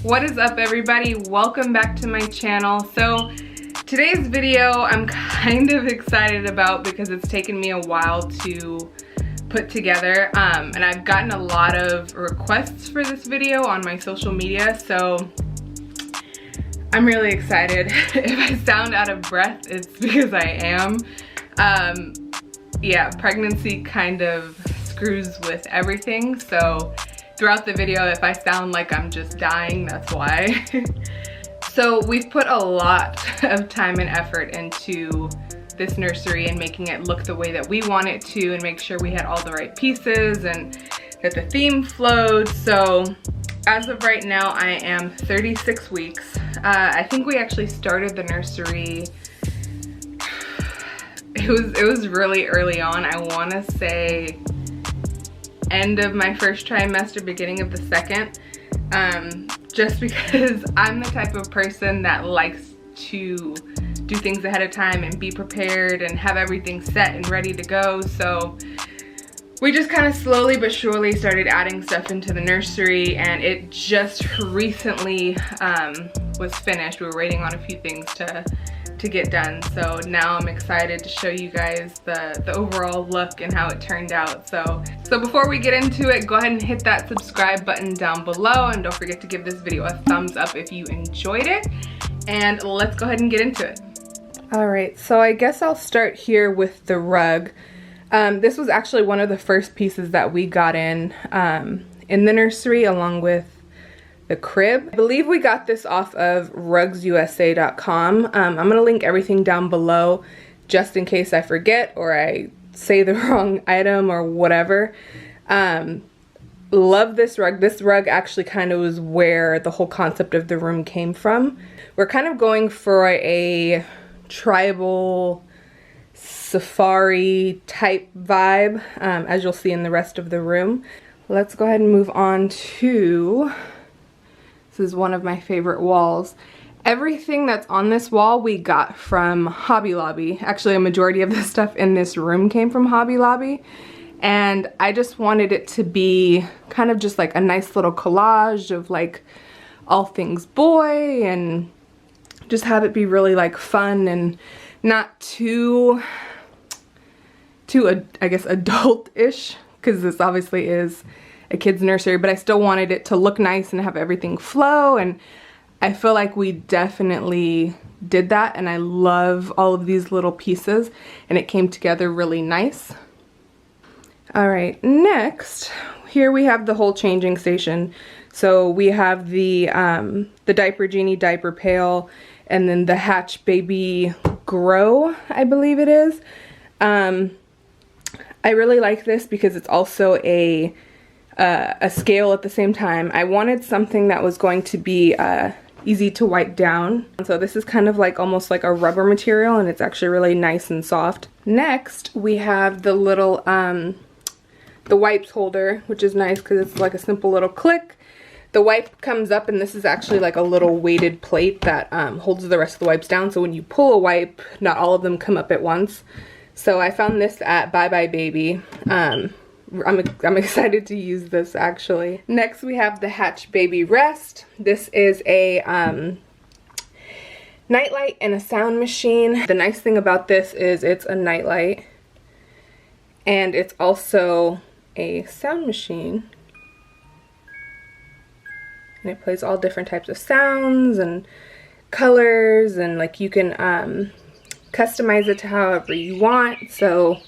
What is up, everybody? Welcome back to my channel. So today's video I'm kind of excited about because it's taken me a while to put together, and I've gotten a lot of requests for this video on my social media, so I'm really excited. If I sound out of breath, it's because I am. Yeah, pregnancy kind of screws with everything, so throughout the video, if I sound like I'm just dying, that's why. So we've put a lot of time and effort into this nursery and making it look the way that we want it to, and make sure we had all the right pieces and that the theme flowed. So as of right now, I am 36 weeks. I think we actually started the nursery, it was really early on. I want to say end of my first trimester, beginning of the second, just because I'm the type of person that likes to do things ahead of time and be prepared and have everything set and ready to go. So we just kind of slowly but surely started adding stuff into the nursery, and it just recently was finished. We were waiting on a few things to get done, so now I'm excited to show you guys the overall look and how it turned out. So before we get into it, go ahead and hit that subscribe button down below, and don't forget to give this video a thumbs up if you enjoyed it, and let's go ahead and get into it. Alright, so I guess I'll start here with the rug. This was actually one of the first pieces that we got in the nursery, along with the crib. I believe we got this off of rugsusa.com. I'm gonna link everything down below just in case I forget or I say the wrong item or whatever. Love this rug. This rug actually kind of was where the whole concept of the room came from. We're kind of going for a tribal safari type vibe, as you'll see in the rest of the room. Let's go ahead and move on to, this is one of my favorite walls. Everything that's on this wall we got from Hobby Lobby. Actually, a majority of the stuff in this room came from Hobby Lobby, and I just wanted it to be kind of just like a nice little collage of like all things boy, and just have it be really like fun and not too I guess adult-ish, because this obviously is a kid's nursery, but I still wanted it to look nice and have everything flow, and I feel like we definitely did that, and I love all of these little pieces, and it came together really nice. Alright, next, here we have the whole changing station. So we have the Diaper Genie diaper pail, and then the Hatch Baby Grow, I believe it is. I really like this because it's also a scale at the same time. I wanted something that was going to be easy to wipe down. So this is kind of like almost like a rubber material, and it's actually really nice and soft. Next, we have the little the wipes holder, which is nice because it's like a simple little click. The wipe comes up, and this is actually like a little weighted plate that holds the rest of the wipes down, so when you pull a wipe, not all of them come up at once. So I found this at Bye Bye Baby. I'm excited to use this actually. Next we have the Hatch Baby Rest. This is a nightlight and a sound machine. The nice thing about this is it's a nightlight, and it's also a sound machine. And it plays all different types of sounds and colors, and like you can customize it to however you want. So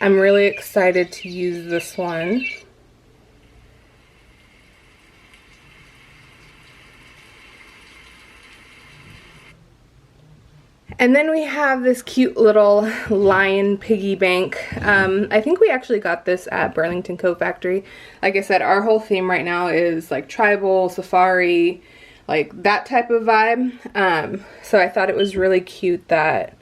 I'm really excited to use this one. And then we have this cute little lion piggy bank. I think we actually got this at Burlington Coat Factory. Like I said, our whole theme right now is like tribal, safari, like that type of vibe. So I thought it was really cute that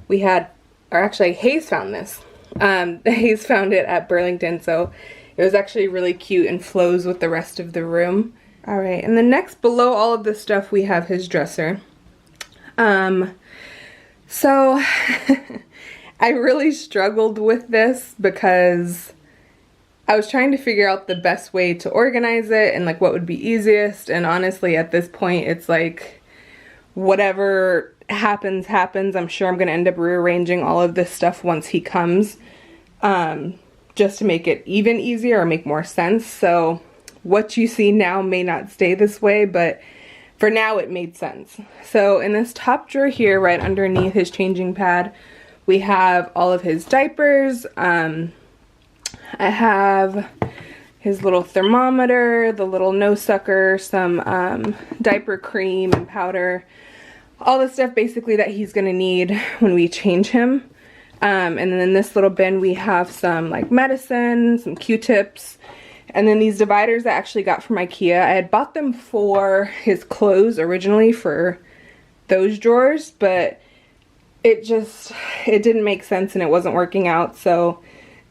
we had, or actually Hayes found this. Hayes found it at Burlington, so it was actually really cute and flows with the rest of the room. Alright, and then next, below all of this stuff, we have his dresser. So I really struggled with this because I was trying to figure out the best way to organize it and like what would be easiest, and honestly at this point it's like whatever happens happens. I'm sure I'm gonna end up rearranging all of this stuff once he comes, just to make it even easier or make more sense. So what you see now may not stay this way, but for now it made sense. So in this top drawer here, right underneath his changing pad, we have all of his diapers. I have his little thermometer, the little nose sucker, some diaper cream and powder, all the stuff basically that he's gonna need when we change him. And then in this little bin we have some like medicine, some Q-tips, and then these dividers I actually got from IKEA. I had bought them for his clothes originally for those drawers, but it didn't make sense and it wasn't working out, so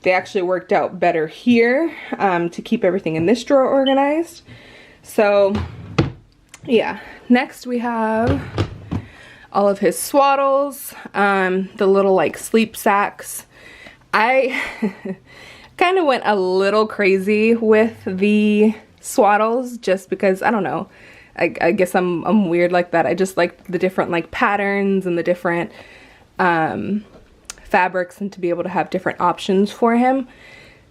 they actually worked out better here, to keep everything in this drawer organized. So yeah, next we have all of his swaddles, the little like sleep sacks. I kind of went a little crazy with the swaddles just because, I don't know, I guess I'm weird like that. I just like the different like patterns and the different fabrics, and to be able to have different options for him.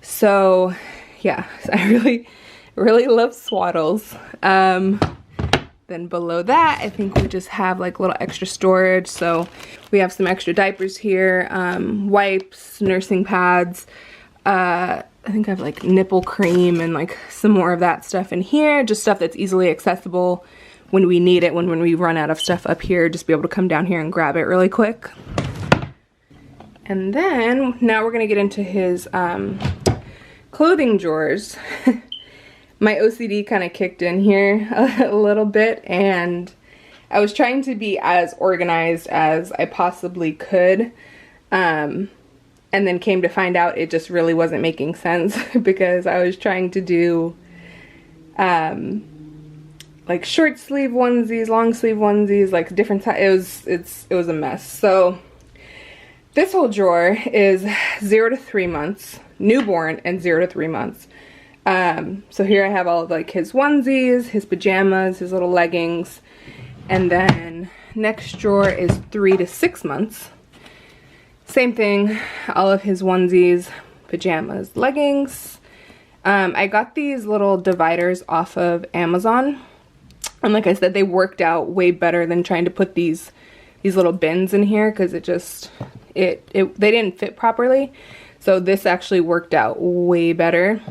So yeah, I really love swaddles. Then below that, I think we just have like little extra storage. So we have some extra diapers here, wipes, nursing pads. I think I have like nipple cream and like some more of that stuff in here. Just stuff that's easily accessible when we need it, when we run out of stuff up here, just be able to come down here and grab it really quick. And then now we're gonna get into his clothing drawers. My OCD kind of kicked in here a little bit, and I was trying to be as organized as I possibly could, and then came to find out it just really wasn't making sense because I was trying to do like short sleeve onesies, long sleeve onesies, like different it was a mess. So this whole drawer is 0 to 3 months, newborn, and 0 to 3 months. So here I have all of like his onesies, his pajamas, his little leggings, and then next drawer is 3 to 6 months. Same thing, all of his onesies, pajamas, leggings. I got these little dividers off of Amazon, and like I said, they worked out way better than trying to put these little bins in here, because they didn't fit properly. So this actually worked out way better.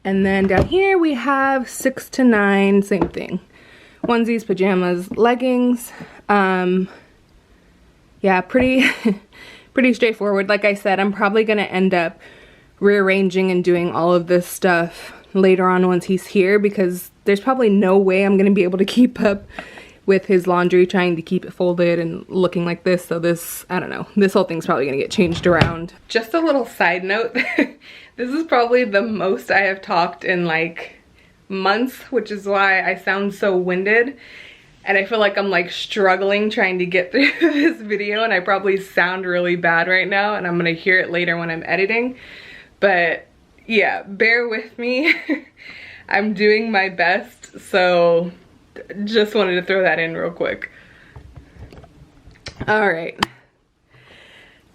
And then down here we have 6 to 9, same thing. Onesies, pajamas, leggings. Yeah, pretty straightforward. Like I said, I'm probably gonna end up rearranging and doing all of this stuff later on once he's here, because there's probably no way I'm gonna be able to keep up with his laundry, trying to keep it folded and looking like this. So this, I don't know, this whole thing's probably gonna get changed around. Just a little side note, this is probably the most I have talked in like months, which is why I sound so winded. And I feel like I'm like struggling trying to get through this video, and I probably sound really bad right now, and I'm gonna hear it later when I'm editing. But yeah, bear with me. I'm doing my best, so just wanted to throw that in real quick. All right.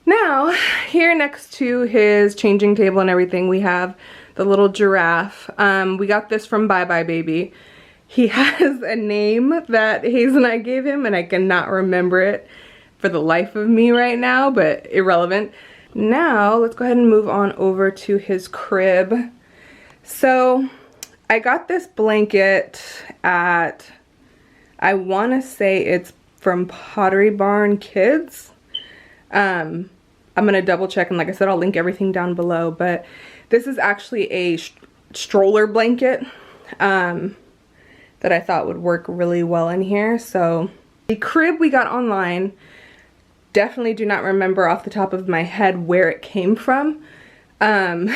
Now, here next to his changing table and everything, we have the little giraffe. We got this from Bye Bye Baby. He has a name that Hayes and I gave him, and I cannot remember it for the life of me right now, but irrelevant. Now, let's go ahead and move on over to his crib. So, I got this blanket at, I want to say it's from Pottery Barn Kids. I'm going to double check, and like I said, I'll link everything down below, but this is actually a stroller blanket that I thought would work really well in here. So the crib we got online, definitely do not remember off the top of my head where it came from. And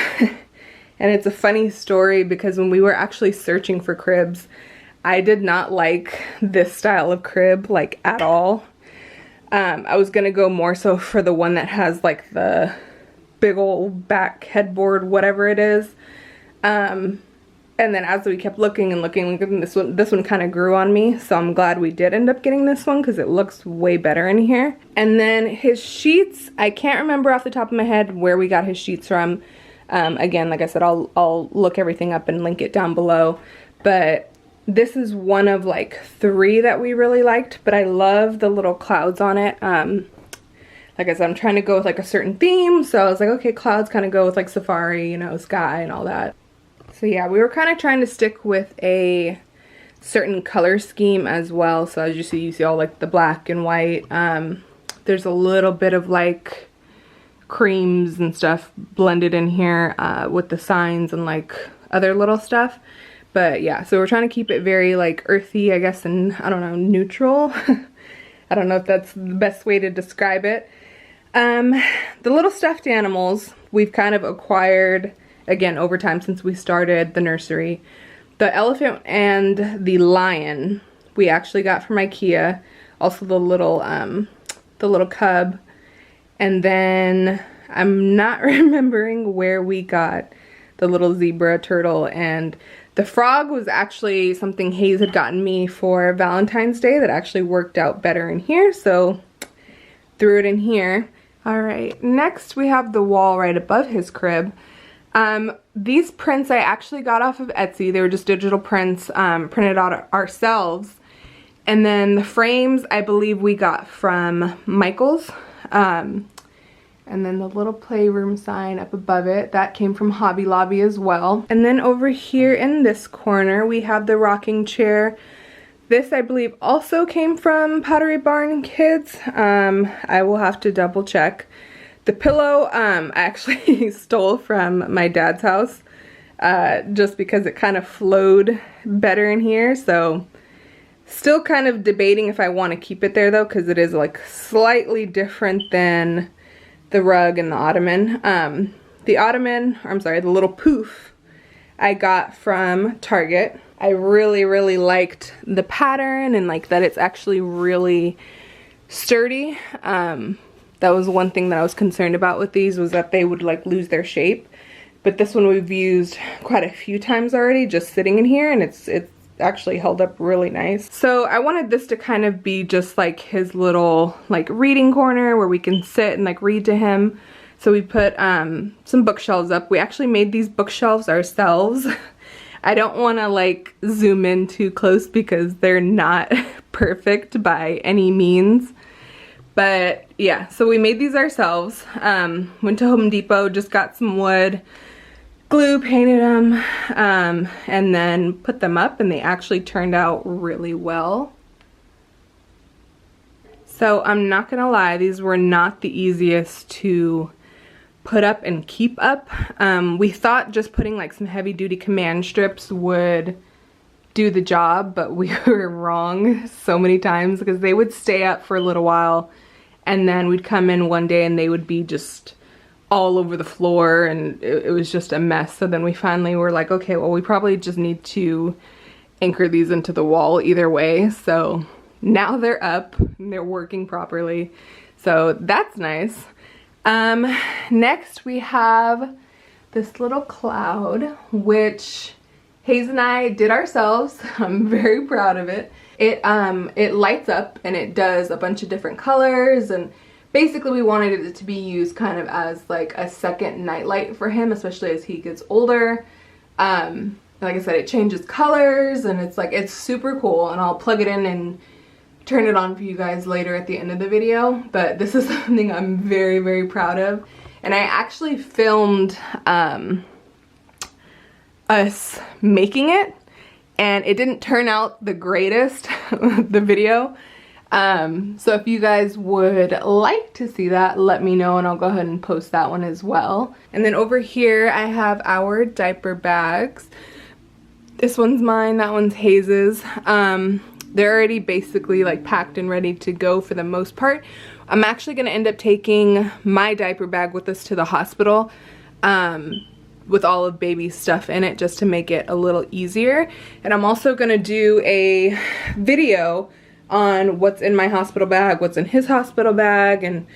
it's a funny story because when we were actually searching for cribs, I did not like this style of crib like at all. I was gonna go more so for the one that has like the big old back headboard, whatever it is. And then as we kept looking and looking, this one kind of grew on me, so I'm glad we did end up getting this one because it looks way better in here. And then his sheets, I can't remember off the top of my head where we got his sheets from. Again, like I said, I'll look everything up and link it down below. But this is one of like 3 that we really liked, but I love the little clouds on it. Like I said, I'm trying to go with like a certain theme, so I was like, okay, clouds kind of go with like safari, you know, sky and all that. So yeah, we were kind of trying to stick with a certain color scheme as well. So as you see all like the black and white. There's a little bit of like creams and stuff blended in here with the signs and like other little stuff. But yeah, so we're trying to keep it very like earthy, I guess, and I don't know, neutral. I don't know if that's the best way to describe it. The little stuffed animals we've kind of acquired again over time since we started the nursery. The elephant and the lion we actually got from IKEA. Also the little cub. And then I'm not remembering where we got the little zebra turtle, and the frog was actually something Hayes had gotten me for Valentine's Day that actually worked out better in here, so threw it in here. Alright, next we have the wall right above his crib. These prints I actually got off of Etsy. They were just digital prints, printed out ourselves. And then the frames I believe we got from Michael's. And then the little playroom sign up above it, that came from Hobby Lobby as well. And then over here in this corner we have the rocking chair. This I believe also came from Pottery Barn Kids. I will have to double check. The pillow I actually stole from my dad's house just because it kind of flowed better in here. So still kind of debating if I want to keep it there though, because it is like slightly different than the rug and the ottoman. The little poof I got from Target. I really liked the pattern and like that it's actually really sturdy. That was one thing that I was concerned about with these, was that they would like lose their shape. But this one we've used quite a few times already just sitting in here, and it's actually held up really nice. So I wanted this to kind of be just like his little like reading corner where we can sit and like read to him. So we put some bookshelves up. We actually made these bookshelves ourselves. I don't want to like zoom in too close because they're not perfect by any means. But yeah, so we made these ourselves. Went to Home Depot, just got some wood, glue, painted them, and then put them up, and they actually turned out really well. So I'm not gonna lie, these were not the easiest to put up and keep up. We thought just putting like some heavy duty command strips would do the job, but we were wrong so many times because they would stay up for a little while, and then we'd come in one day and they would be just all over the floor, and it was just a mess. So then we finally were like, okay, well we probably just need to anchor these into the wall either way. So now they're up and they're working properly, so that's nice. Next we have this little cloud, which Hayes and I did ourselves. I'm very proud of it. It lights up and it does a bunch of different colors, and basically we wanted it to be used kind of as like a second nightlight for him, especially as he gets older. Like I said, it changes colors and it's super cool, and I'll plug it in and turn it on for you guys later at the end of the video. But this is something I'm very proud of, and I actually filmed us making it, and it didn't turn out the greatest, the video. So if you guys would like to see that, let me know and I'll go ahead and post that one as well. And then over here I have our diaper bags. This one's mine, that one's Hayes's. They're already basically like packed and ready to go for the most part. I'm actually gonna end up taking my diaper bag with us to the hospital, with all of baby's stuff in it, just to make it a little easier. And I'm also gonna do a video on what's in my hospital bag, what's in his hospital bag, and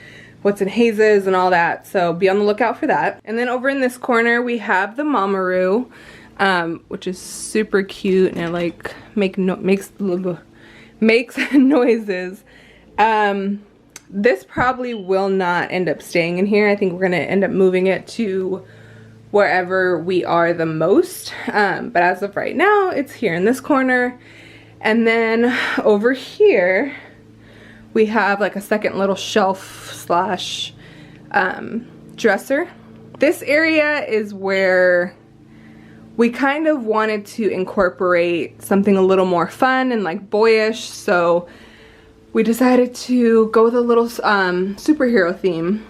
what's in hazes and all that, so be on the lookout for that. And then over in this corner we have the Mamaroo, which is super cute, and it like makes noises. This probably will not end up staying in here. I think we're gonna end up moving it to wherever we are the most, but as of right now it's here in this corner. And then over here we have like a second little shelf slash dresser. This area is where we kind of wanted to incorporate something a little more fun and like boyish, so we decided to go with a little superhero theme.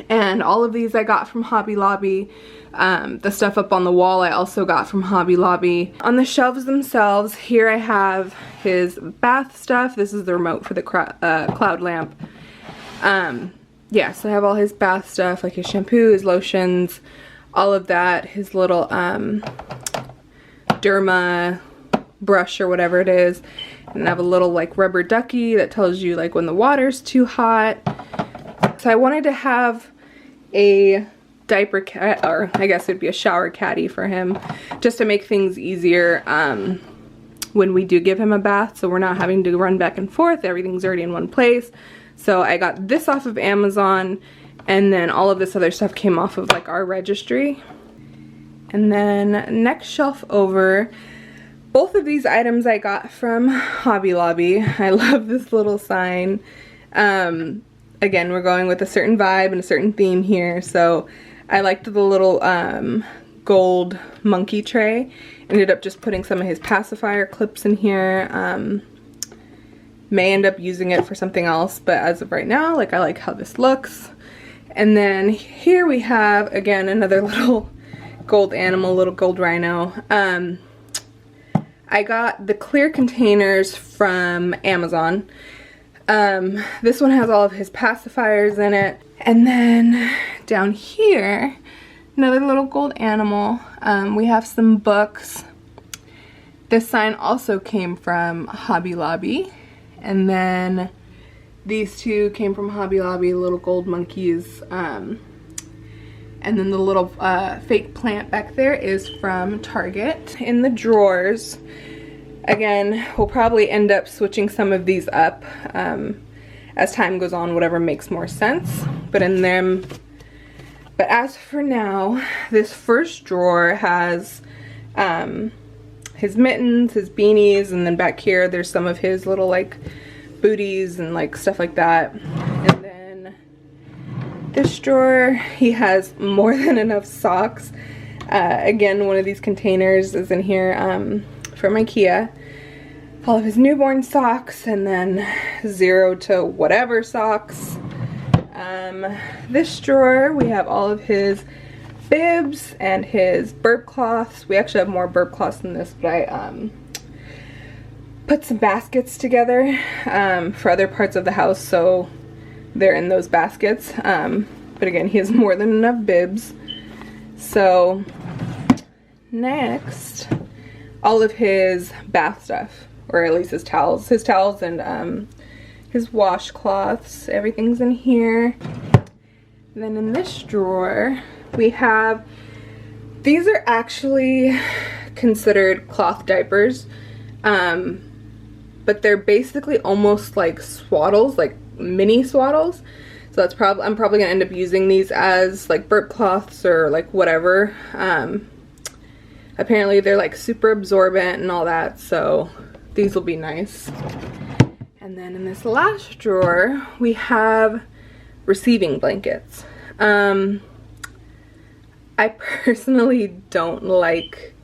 And all of these I got from Hobby Lobby. The stuff up on the wall I also got from Hobby Lobby. On the shelves themselves, here I have his bath stuff. This is the remote for the cloud lamp. Yeah, so I have all his bath stuff, like his shampoo, his lotions, all of that. His little derma brush or whatever it is. And I have a little like rubber ducky that tells you like when the water's too hot. So I wanted to have a diaper cat, or I guess it'd be a shower caddy for him, just to make things easier when we do give him a bath, so we're not having to run back and forth. Everything's already in one place. So I got this off of Amazon, and then all of this other stuff came off of like our registry. And then next shelf over, both of these items I got from Hobby Lobby. I love this little sign. Again, we're going with a certain vibe and a certain theme here, so I liked the little gold monkey tray. Ended up just putting some of his pacifier clips in here. May end up using it for something else, but as of right now, like, I like how this looks. And then here we have, again, another little gold animal, little gold rhino. I got the clear containers from Amazon. This one has all of his pacifiers in it. And then down here, another little gold animal. We have some books. This sign also came from Hobby Lobby. And then these two came from Hobby Lobby, little gold monkeys. And then the little fake plant back there is from Target. In the drawers, again, we'll probably end up switching some of these up as time goes on, whatever makes more sense. But as for now, this first drawer has his mittens, his beanies, and then back here there's some of his little like booties and like stuff like that. And then this drawer, he has more than enough socks. Again, one of these containers is in here from IKEA. All of his newborn socks, and then 0 to whatever socks. This drawer, we have all of his bibs and his burp cloths. We actually have more burp cloths than this, but I put some baskets together for other parts of the house, so they're in those baskets. But again, he has more than enough bibs. So next, all of his bath stuff, or at least his towels and his washcloths. Everything's in here. And then in this drawer, we have, these are actually considered cloth diapers, but they're basically almost like swaddles, like mini swaddles. So that's I'm probably gonna end up using these as like burp cloths or like whatever. Apparently they're like super absorbent and all that, so these will be nice. And then in this last drawer, we have receiving blankets. I personally don't like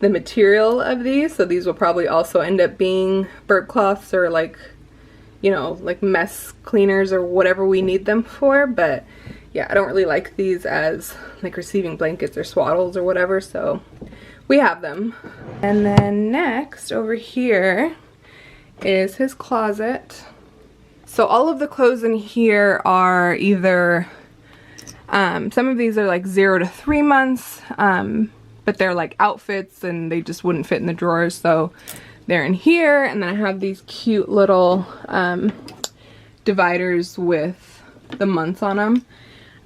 the material of these, so these will probably also end up being burp cloths or like, you know, like mess cleaners or whatever we need them for. But yeah, I don't really like these as like receiving blankets or swaddles or whatever, so we have them. And then next over here is his closet. So all of the clothes in here are either some of these are like 0 to 3 months, but they're like outfits and they just wouldn't fit in the drawers, so they're in here. And then I have these cute little dividers with the months on them.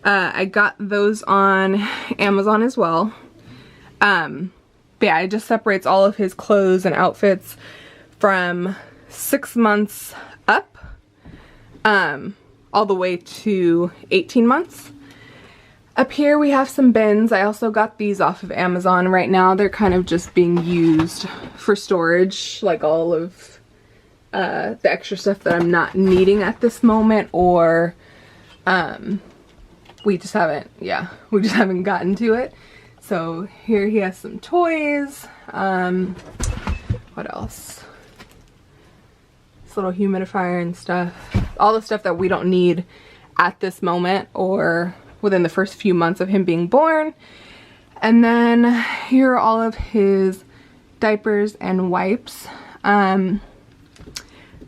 I got those on Amazon as well. But yeah, it just separates all of his clothes and outfits from 6 months up, all the way to 18 months. Up here we have some bins. I also got these off of Amazon. Right now they're kind of just being used for storage, like all of the extra stuff that I'm not needing at this moment, or we just haven't gotten to it. So here he has some toys. What else? This little humidifier and stuff. All the stuff that we don't need at this moment or within the first few months of him being born. And then here are all of his diapers and wipes.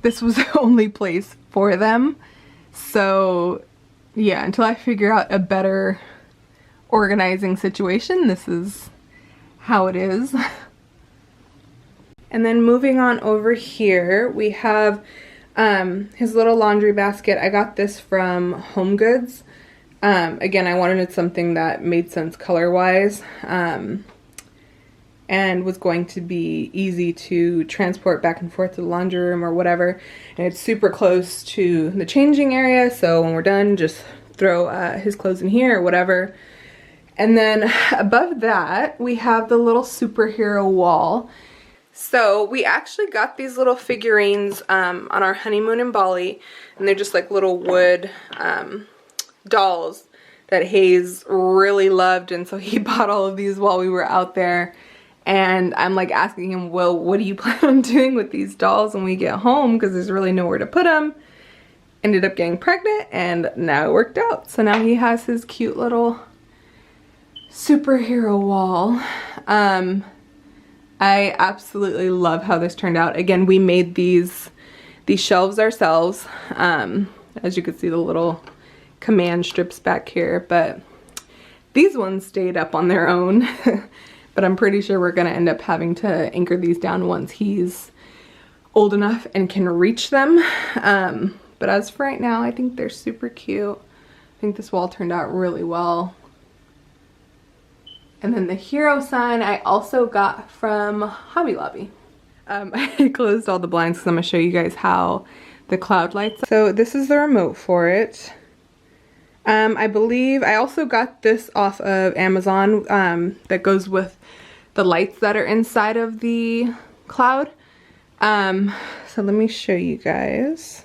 This was the only place for them. So yeah, until I figure out a better organizing situation, this is how it is. And then moving on over here, we have his little laundry basket. I got this from Home Goods. Again, I wanted something that made sense color-wise, and was going to be easy to transport back and forth to the laundry room or whatever. And it's super close to the changing area, so when we're done, just throw his clothes in here or whatever. And then above that, we have the little superhero wall. So we actually got these little figurines on our honeymoon in Bali, and they're just like little wood dolls that Hayes really loved, and so he bought all of these while we were out there. And I'm like asking him, well, what do you plan on doing with these dolls when we get home, because there's really nowhere to put them. Ended up getting pregnant, and now it worked out. So now he has his cute little superhero wall. I absolutely love how this turned out. Again, we made these shelves ourselves. As you can see, the little command strips back here, but these ones stayed up on their own. But I'm pretty sure we're gonna end up having to anchor these down once he's old enough and can reach them. But as for right now, I think they're super cute. I think this wall turned out really well. And then the hero sign I also got from Hobby Lobby. I closed all the blinds because I'm gonna show you guys how the cloud lights. So this is the remote for it. I believe I also got this off of Amazon, that goes with the lights that are inside of the cloud. So let me show you guys.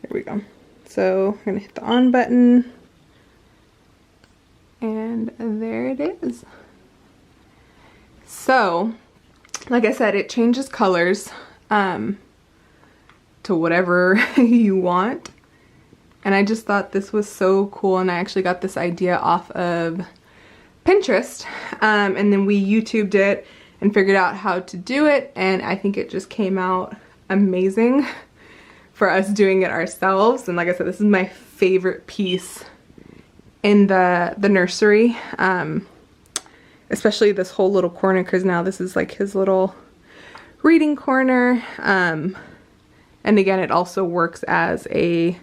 There we go. So I'm gonna hit the on button, and there it is. So like I said, it changes colors to whatever you want. And I just thought this was so cool, and I actually got this idea off of Pinterest, and then we YouTubed it and figured out how to do it, and I think it just came out amazing for us doing it ourselves. And like I said, this is my favorite piece in the nursery, especially this whole little corner, because now this is like his little reading corner, and again, it also works as a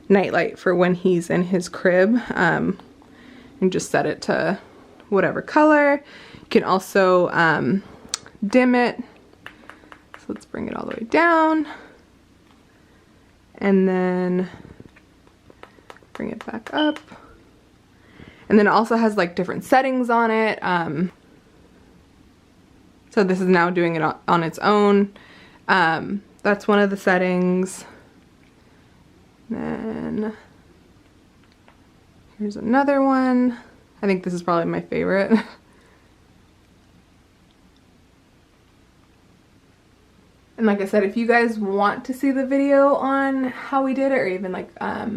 nightlight for when he's in his crib, and just set it to whatever color. You can also dim it. So let's bring it all the way down, and then bring it back up. And then it also has like different settings on it. So this is now doing it on its own. That's one of the settings. Then here's another one. I think this is probably my favorite. And like I said, if you guys want to see the video on how we did it, or even like a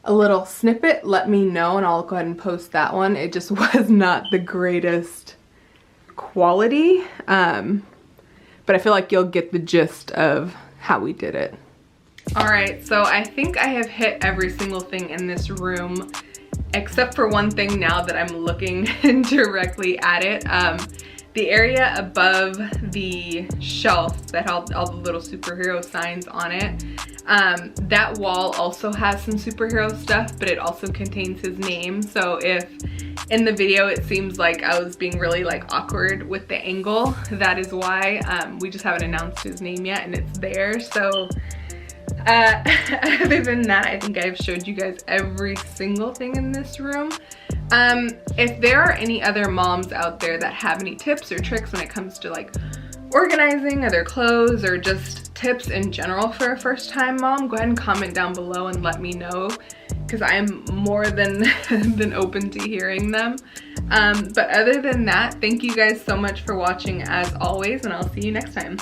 little snippet, let me know and I'll go ahead and post that one. It just was not the greatest quality, but I feel like you'll get the gist of how we did it. Alright, so I think I have hit every single thing in this room except for one thing now that I'm looking directly at it. the area above the shelf that had all the little superhero signs on it, that wall also has some superhero stuff, but it also contains his name. So if in the video it seems like I was being really like awkward with the angle, that is why. We just haven't announced his name yet, and it's there. So other than that, I think I've showed you guys every single thing in this room. If there are any other moms out there that have any tips or tricks when it comes to like organizing their clothes or just tips in general for a first-time mom, go ahead and comment down below and let me know, because I'm more than open to hearing them. But other than that, thank you guys so much for watching as always, and I'll see you next time.